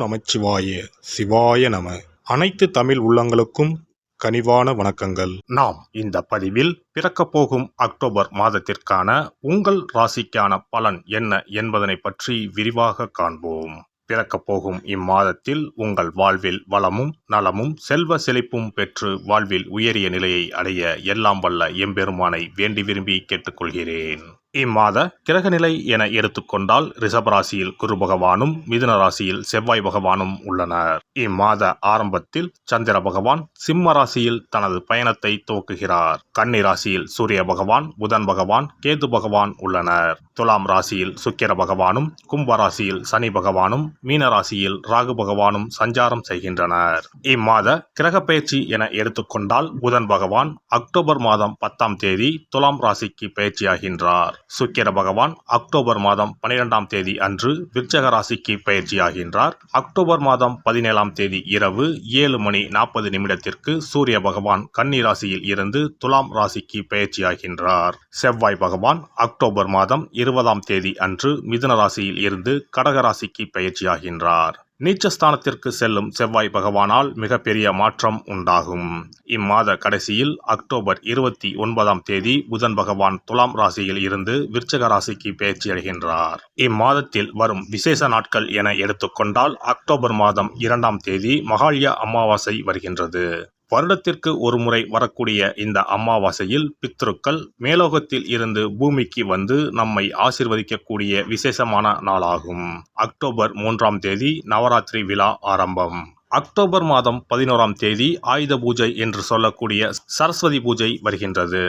நமச்சிவாய சிவாய நம. அனைத்து தமிழ் உள்ளங்களுக்கும் கனிவான வணக்கங்கள். நாம் இந்த பதிவில் பிறக்கப் போகும் அக்டோபர் மாதத்திற்கான உங்கள் ராசிக்கான பலன் என்ன என்பதனை பற்றி விரிவாக காண்போம். பிறக்கப் போகும் இம்மாதத்தில் உங்கள் வாழ்வில் வளமும் நலமும் செல்வ செழிப்பும் பெற்று வாழ்வில் உயரிய நிலையை அடைய எல்லாம் வல்ல எம்பெருமானை வேண்டி விரும்பி கேட்டுக்கொள்கிறேன். இம்மாத கிரகநிலை என எடுத்துக்கொண்டால் ரிஷபராசியில் குரு பகவானும் மிதுன ராசியில் செவ்வாய் பகவானும் உள்ளனர். இம்மாத ஆரம்பத்தில் சந்திர பகவான் சிம்ம ராசியில் தனது பயணத்தை துவக்குகிறார். கன்னி ராசியில் சூரிய பகவான், புதன் பகவான், கேது பகவான் உள்ளனர். துலாம் ராசியில் சுக்கிர பகவானும், கும்ப ராசியில் சனி பகவானும், மீன ராசியில் ராகு பகவானும் சஞ்சாரம் செய்கின்றனர். இம்மாத கிரக பயிற்சி என எடுத்துக்கொண்டால் புதன் பகவான் அக்டோபர் மாதம் 10ஆம் தேதி துலாம் ராசிக்கு பயிற்சியாகின்றார். சுக்கிர பகவான் அக்டோபர் மாதம் 12ஆம் தேதி அன்று விருச்சக ராசிக்கு பயிற்சியாகின்றார். அக்டோபர் மாதம் 17ஆம் தேதி இரவு 7:40 சூரிய பகவான் கன்னி ராசியில் இருந்து துலாம் ராசிக்கு பயிற்சியாகின்றார். செவ்வாய் பகவான் அக்டோபர் மாதம் 20ஆம் தேதி அன்று மிதுன ராசியில் இருந்து கடக ராசிக்கு பயிற்சியாகின்றார். நீச்சஸ்தானத்திற்கு செல்லும் செவ்வாய் பகவானால் மிகப்பெரிய மாற்றம் உண்டாகும். இம்மாத கடைசியில் அக்டோபர் 29ஆம் தேதி புதன் பகவான் துலாம் ராசியில் இருந்து விருச்சக ராசிக்கு பயிற்சியடைகின்றார். இம்மாதத்தில் வரும் விசேஷ நாட்கள் என எடுத்துக்கொண்டால் அக்டோபர் மாதம் 2ஆம் தேதி மகாலய அமாவாசை வருகின்றது. வருடத்திற்கு ஒரு முறை வரக்கூடிய இந்த அமாவாசையில் பித்ருக்கள் மேலோகத்தில் இருந்து பூமிக்கு வந்து நம்மை ஆசீர்வதிக்கக்கூடிய விசேஷமான நாளாகும். அக்டோபர் 3ஆம் தேதி நவராத்திரி விழா ஆரம்பம். அக்டோபர் மாதம் 11ஆம் தேதி ஆயுத பூஜை என்று சொல்லக்கூடிய சரஸ்வதி பூஜை வருகின்றது.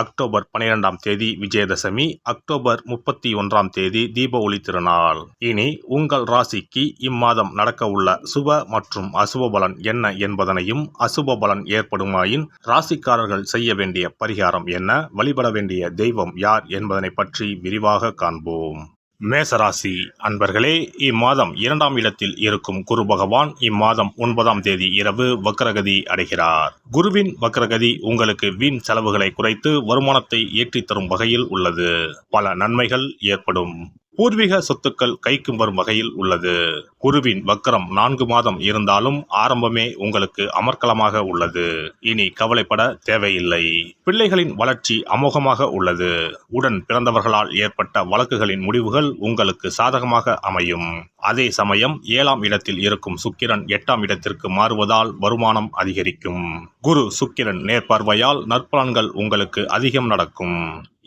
அக்டோபர் 12ஆம் தேதி விஜயதசமி, அக்டோபர் 31ஆம் தேதி தீப ஒளி திருநாள். இனி உங்கள் ராசிக்கு இம்மாதம் நடக்க உள்ள சுப மற்றும் அசுப பலன் என்ன என்பதனையும், அசுப பலன் ஏற்படுமாயின் ராசிக்காரர்கள் செய்ய வேண்டிய பரிகாரம் என்ன, வழிபட வேண்டிய தெய்வம் யார் என்பதனை பற்றி விரிவாக காண்போம். மேசராசி அன்பர்களே, இம்மாதம் 2ஆம் இடத்தில் இருக்கும் குரு பகவான் இம்மாதம் 9ஆம் தேதி இரவு வக்ரகதி அடைகிறார். குருவின் வக்ரகதி உங்களுக்கு வீண் செலவுகளை குறைத்து வருமானத்தை ஏற்றித்தரும் வகையில் உள்ளது. பல நன்மைகள் ஏற்படும். பூர்வீக சொத்துக்கள் கைக்கு வரும் வகையில் உள்ளது. குருவின் வக்ரம் 4 மாதம் இருந்தாலும் ஆரம்பமே உங்களுக்கு அமர்க்கலமாக உள்ளது. இனி கவலைப்பட தேவையில்லை. பிள்ளைகளின் வளர்ச்சி அமோகமாக உள்ளது. உடன் பிறந்தவர்களால் ஏற்பட்ட வழக்குகளின் முடிவுகள் உங்களுக்கு சாதகமாக அமையும். அதே சமயம் 7ஆம் இடத்தில் இருக்கும் சுக்கிரன் 8ஆம் இடத்திற்கு மாறுவதால் வருமானம் அதிகரிக்கும். குரு சுக்கிரன் நேர்பார்வையால் நற்பலன்கள் உங்களுக்கு அதிகம் நடக்கும்.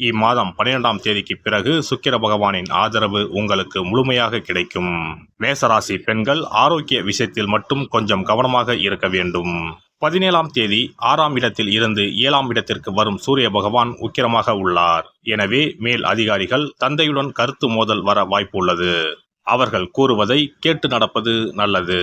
இம்மாதம் 12ஆம் தேதிக்கு பிறகு சுக்கிர பகவானின் ஆதரவு உங்களுக்கு முழுமையாக கிடைக்கும். மேசராசி பெண்கள் ஆரோக்கிய விஷயத்தில் மட்டும் கொஞ்சம் கவனமாக இருக்க வேண்டும். 17ஆம் தேதி 6ஆம் இடத்தில் இருந்து 7ஆம் இடத்திற்கு வரும் சூரிய பகவான் உக்கிரமாக உள்ளார். எனவே மேல் அதிகாரிகள் தந்தையுடன் கருத்து மோதல் வர வாய்ப்பு உள்ளது. அவர்கள் கூறுவதை கேட்டு நடப்பது நல்லது.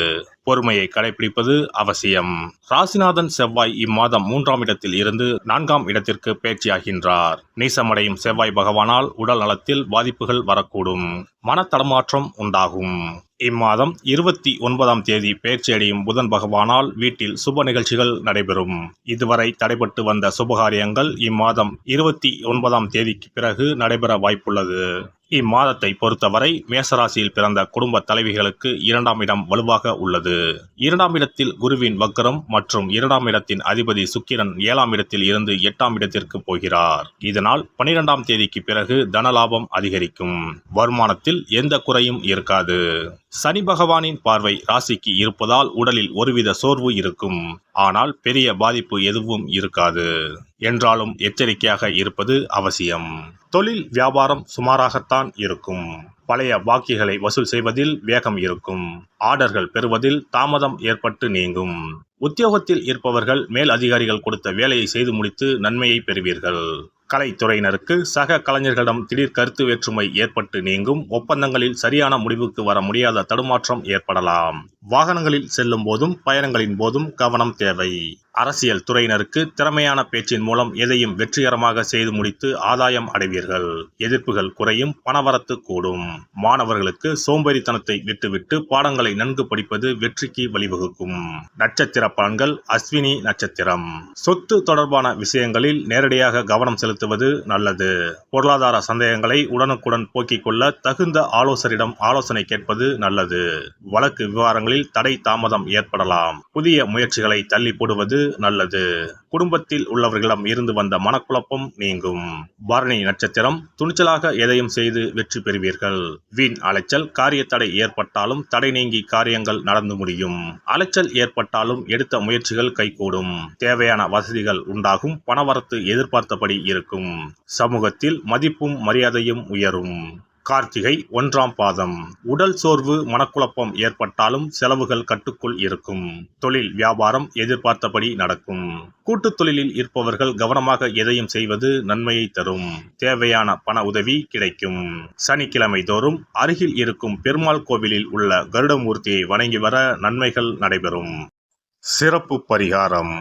பொறுமையை கடைபிடிப்பது அவசியம். ராசிநாதன் செவ்வாய் இம்மாதம் 3ஆம் இடத்தில் இருந்து 4ஆம் இடத்திற்கு பயிற்சியாகின்றார். நீசமடையும் செவ்வாய் பகவானால் உடல் நலத்தில் பாதிப்புகள் வரக்கூடும். மனத்தடமாற்றம் உண்டாகும். இம்மாதம் 29ஆம் தேதி பயிற்சியடையும் புதன் பகவானால் வீட்டில் சுப நிகழ்ச்சிகள் நடைபெறும். இதுவரை தடைபட்டு வந்த சுபகாரியங்கள் இம்மாதம் 29ஆம் தேதிக்கு பிறகு நடைபெற வாய்ப்புள்ளது. இம்மாதத்தை பொறுத்தவரை மேசராசியில் பிறந்த குடும்ப தலைவிகளுக்கு 2ஆம் இடம் வலுவாக உள்ளது. 2ஆம் இடத்தில் குருவின் வக்ரம் மற்றும் 2ஆம் இடத்தின் அதிபதி சுக்கிரன் 7ஆம் இடத்தில் இருந்து 8ஆம் இடத்திற்கு போகிறார். இதனால் 12ஆம் தேதிக்கு பிறகு தனலாபம் அதிகரிக்கும். வருமானத்தில் எந்த குறையும் இருக்காது. சனி பகவானின் பார்வை ராசிக்கு இருப்பதால் உடலில் ஒருவித சோர்வு இருக்கும். ஆனால் பெரிய பாதிப்பு எதுவும் இருக்காது. என்றாலும் எச்சரிக்கையாக இருப்பது அவசியம். தொழில் வியாபாரம் சுமாராகத்தான் இருக்கும். பழைய பாக்கிகளை வசூல் செய்வதில் வேகம் இருக்கும். ஆர்டர்கள் பெறுவதில் தாமதம் ஏற்பட்டு நீங்கும். உத்தியோகத்தில் இருப்பவர்கள் மேல் அதிகாரிகள் கொடுத்த வேலையை செய்து முடித்து நன்மையை பெறுவீர்கள். கலைத்துறையினருக்கு சக கலைஞர்களிடம் திடீர் கருத்து வேற்றுமை ஏற்பட்டு நீங்கும். ஒப்பந்தங்களில் சரியான முடிவுக்கு வர முடியாத தடுமாற்றம் ஏற்படலாம். வாகனங்களில் செல்லும் போதும் பயணங்களின் போதும் கவனம் தேவை. அரசியல் துறையினருக்கு திறமையான பேச்சின் மூலம் எதையும் வெற்றிகரமாக செய்து முடித்து ஆதாயம் அடைவீர்கள். எதிர்ப்புகள் குறையும், பணவரத்து கூடும். மாணவர்களுக்கு சோம்பேறித்தனத்தை விட்டுவிட்டு பாடங்களை நன்கு படிப்பது வெற்றிக்கு வழிவகுக்கும். நட்சத்திர பலன்கள். அஸ்வினி நட்சத்திரம். சொத்து தொடர்பான விஷயங்களில் நேரடியாக கவனம் செலுத்துவது நல்லது. பொருளாதார சந்தேகங்களை உடனுக்குடன் போக்கிக் கொள்ள தகுந்த ஆலோசகரிடம் ஆலோசனை கேட்பது நல்லது. வழக்கு விவகாரங்களில் தடை தாமதம் ஏற்படலாம். புதிய முயற்சிகளை தள்ளி போடுவது நல்லது. குடும்பத்தில் உள்ளவர்களிடம் இருந்து வந்த மனக்குழப்பம் நீங்கும். பரணி நட்சத்திரம். துணிச்சலாக எதையும் செய்து வெற்றி பெறுவீர்கள். வீண் அலைச்சல். காரிய தடை ஏற்பட்டாலும் தடை நீங்கி காரியங்கள் நடந்து முடியும். அலைச்சல் ஏற்பட்டாலும் எடுத்த முயற்சிகள் கைகூடும். தேவையான வசதிகள் உண்டாகும். பணவரத்து எதிர்பார்த்தபடி இருக்கும். சமூகத்தில் மதிப்பும் மரியாதையும் உயரும். கார்த்திகை 1ஆம் பாதம். உடல் சோர்வு, மனக்குழப்பம் ஏற்பட்டாலும் செலவுகள் கட்டுக்குள் இருக்கும். தொழில் வியாபாரம் எதிர்பார்த்தபடி நடக்கும். கூட்டுத் தொழிலில் இருப்பவர்கள் கவனமாக எதையும் செய்வது நன்மையை தரும். தேவையான பண உதவி கிடைக்கும். சனிக்கிழமை தோறும் அருகில் இருக்கும் பெருமாள் கோவிலில் உள்ள கருடமூர்த்தியை வணங்கி வர நன்மைகள் நடைபெறும். சிறப்பு பரிகாரம்.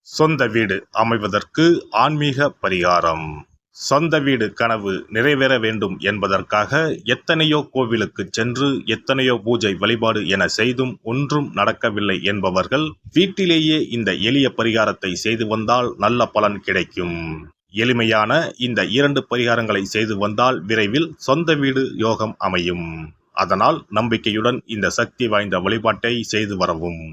சொந்த வீடு அமைவதற்கு ஆன்மீக பரிகாரம். சொந்த வீடு கனவு நிறைவேற வேண்டும் என்பதற்காக எத்தனையோ கோவிலுக்கு சென்று எத்தனையோ பூஜை வழிபாடு என செய்தும் ஒன்றும் நடக்கவில்லை என்பவர்கள் வீட்டிலேயே இந்த எளிய பரிகாரத்தை செய்து வந்தால் நல்ல பலன் கிடைக்கும். எளிமையான இந்த 2 பரிகாரங்களை செய்து வந்தால் விரைவில் சொந்த வீடு யோகம் அமையும். அதனால் நம்பிக்கையுடன் இந்த சக்தி வாய்ந்த வழிபாட்டை செய்து வரவும்.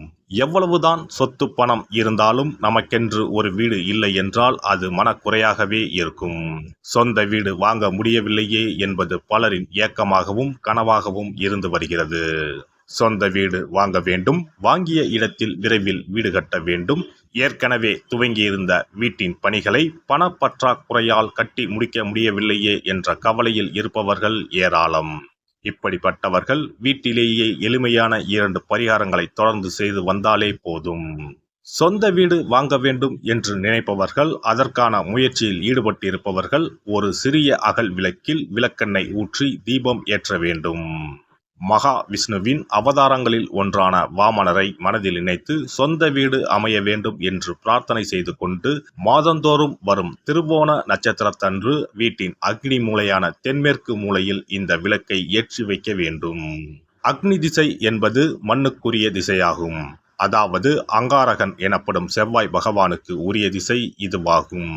எவ்வளவுதான் சொத்து பணம் இருந்தாலும் நமக்கென்று ஒரு வீடு இல்லை என்றால் அது மனக்குறையாகவே இருக்கும். சொந்த வீடு வாங்க முடியவில்லையே என்பது பலரின் ஏக்கமாகவும் கனவாகவும் இருந்து வருகிறது. சொந்த வீடு வாங்க வேண்டும். வாங்கிய இடத்தில் விரைவில் வீடு கட்ட வேண்டும். ஏற்கனவே துவங்கியிருந்த வீட்டின் பணிகளை பணப்பற்றாக்குறையால் கட்டி முடிக்க முடியவில்லையே என்ற கவலையில் இருப்பவர்கள் ஏராளம். இப்படிப்பட்டவர்கள் வீட்டிலேயே எளிமையான 2 பரிகாரங்களை தொடர்ந்து செய்து வந்தாலே போதும். சொந்த வீடு வாங்க வேண்டும் என்று நினைப்பவர்கள், அதற்கான முயற்சியில் ஈடுபட்டிருப்பவர்கள் ஒரு சிறிய அகல் விளக்கில் விளக்கெண்ணெய் ஊற்றி தீபம் ஏற்ற வேண்டும். மகா விஷ்ணுவின் அவதாரங்களில் ஒன்றான வாமனரை மனதில் நினைத்து சொந்த வீடு அமைய வேண்டும் என்று பிரார்த்தனை செய்து கொண்டு மாதந்தோறும் வரும் திருவோண நட்சத்திரத்தன்று வீட்டின் அக்னி மூலையான தென்மேற்கு மூலையில் இந்த விளக்கை ஏற்றி வைக்க வேண்டும். அக்னி திசை என்பது மண்ணுக்குரிய திசையாகும். அதாவது அங்காரகன் எனப்படும் செவ்வாய் பகவானுக்கு உரிய திசை இதுவாகும்.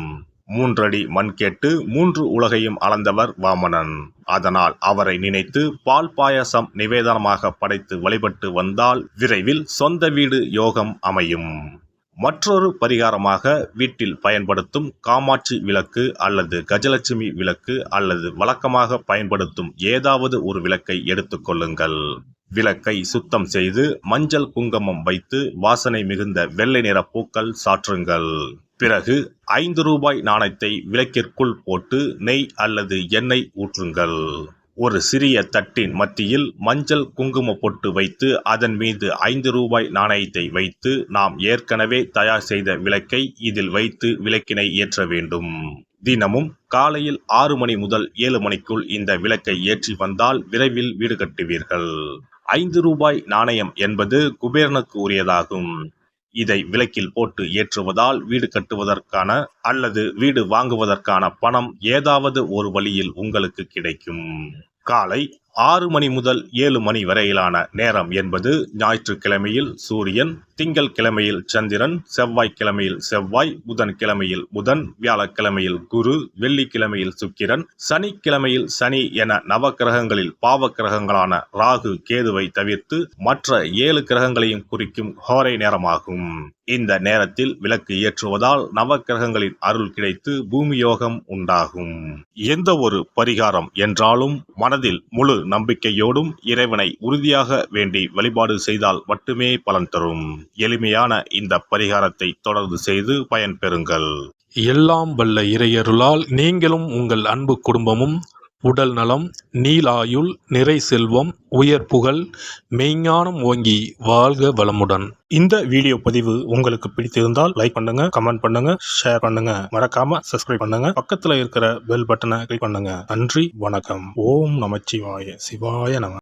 3 அடி மண் கேட்டு 3 உலகையும் அளந்தவர் வாமனன். அதனால் அவரை நினைத்து பால் பாயசம் நிவேதனமாக படைத்து வழிபட்டு வந்தால் விரைவில் சொந்த வீடு யோகம் அமையும். மற்றொரு பரிகாரமாக வீட்டில் பயன்படுத்தும் காமாட்சி விளக்கு அல்லது கஜலட்சுமி விளக்கு அல்லது வழக்கமாக பயன்படுத்தும் ஏதாவது ஒரு விளக்கை எடுத்துக்கொள்ளுங்கள். விளக்கை சுத்தம் செய்து மஞ்சள் குங்குமம் வைத்து வாசனை மிகுந்த வெள்ளை நிற பூக்கள் சாற்றுங்கள். பிறகு 5 ரூபாய் நாணயத்தை விளக்கிற்குள் போட்டு நெய் அல்லது எண்ணெய் ஊற்றுங்கள். ஒரு சிறிய தட்டின் மத்தியில் மஞ்சள் குங்கும பொட்டு வைத்து அதன் மீது 5 ரூபாய் நாணயத்தை வைத்து நாம் ஏற்கனவே தயார் செய்த விளக்கை இதில் வைத்து விளக்கினை ஏற்ற வேண்டும். தினமும் காலையில் 6 மணி முதல் 7 மணிக்குள் இந்த விளக்கை ஏற்றி வந்தால் விரைவில் வீடு கட்டுவீர்கள். 5 ரூபாய் நாணயம் என்பது குபேரனுக்கு உரியதாகும். இதை விளக்கில் போட்டு ஏற்றுவதால் வீடு கட்டுவதற்கான அல்லது வீடு வாங்குவதற்கான பணம் ஏதாவது ஒரு வழியில் உங்களுக்கு கிடைக்கும். காலை 6 மணி முதல் 7 மணி வரையிலான நேரம் என்பது ஞாயிற்றுக்கிழமையில் சூரியன், திங்கள் கிழமையில் சந்திரன், செவ்வாய்க்கிழமையில் செவ்வாய், புதன் கிழமையில் புதன், வியாழக்கிழமையில் குரு, வெள்ளிக்கிழமையில் சுக்கிரன், சனிக்கிழமையில் சனி என நவக்கிரகங்களில் பாவ கிரகங்களான ராகு கேதுவை தவிர்த்து மற்ற 7 கிரகங்களையும் குறிக்கும் ஹோரை நேரமாகும். இந்த நேரத்தில் விளக்கு ஏற்றுவதால் நவக்கிரகங்களின் அருள் கிடைத்து பூமி யோகம் உண்டாகும். எந்த ஒரு பரிகாரம் என்றாலும் மனதில் முழு நம்பிக்கையோடும் இறைவனை உறுதியாக வேண்டி வழிபாடு செய்தால் மட்டுமே பலன் தரும். எளிமையான இந்த பரிகாரத்தை தொடர்ந்து செய்து பயன்பெறுங்கள். எல்லாம் வல்ல இறையருளால் நீங்களும் உங்கள் அன்பு குடும்பமும் உடல் நலம், நீலாயுள், நிறை செல்வம், உயர் புகழ், மெய்ஞானம் ஓங்கி வாழ்க வளமுடன். இந்த வீடியோ பதிவு உங்களுக்கு பிடித்திருந்தால் லைக் பண்ணுங்க, கமெண்ட் பண்ணுங்க, ஷேர் பண்ணுங்க, மறக்காம சப்ஸ்கிரைப் பண்ணுங்க, பக்கத்துல இருக்கிற பெல் பட்டனை கிளிக் பண்ணுங்க. நன்றி, வணக்கம். ஓம் நமச்சிவாய. சிவாய நம.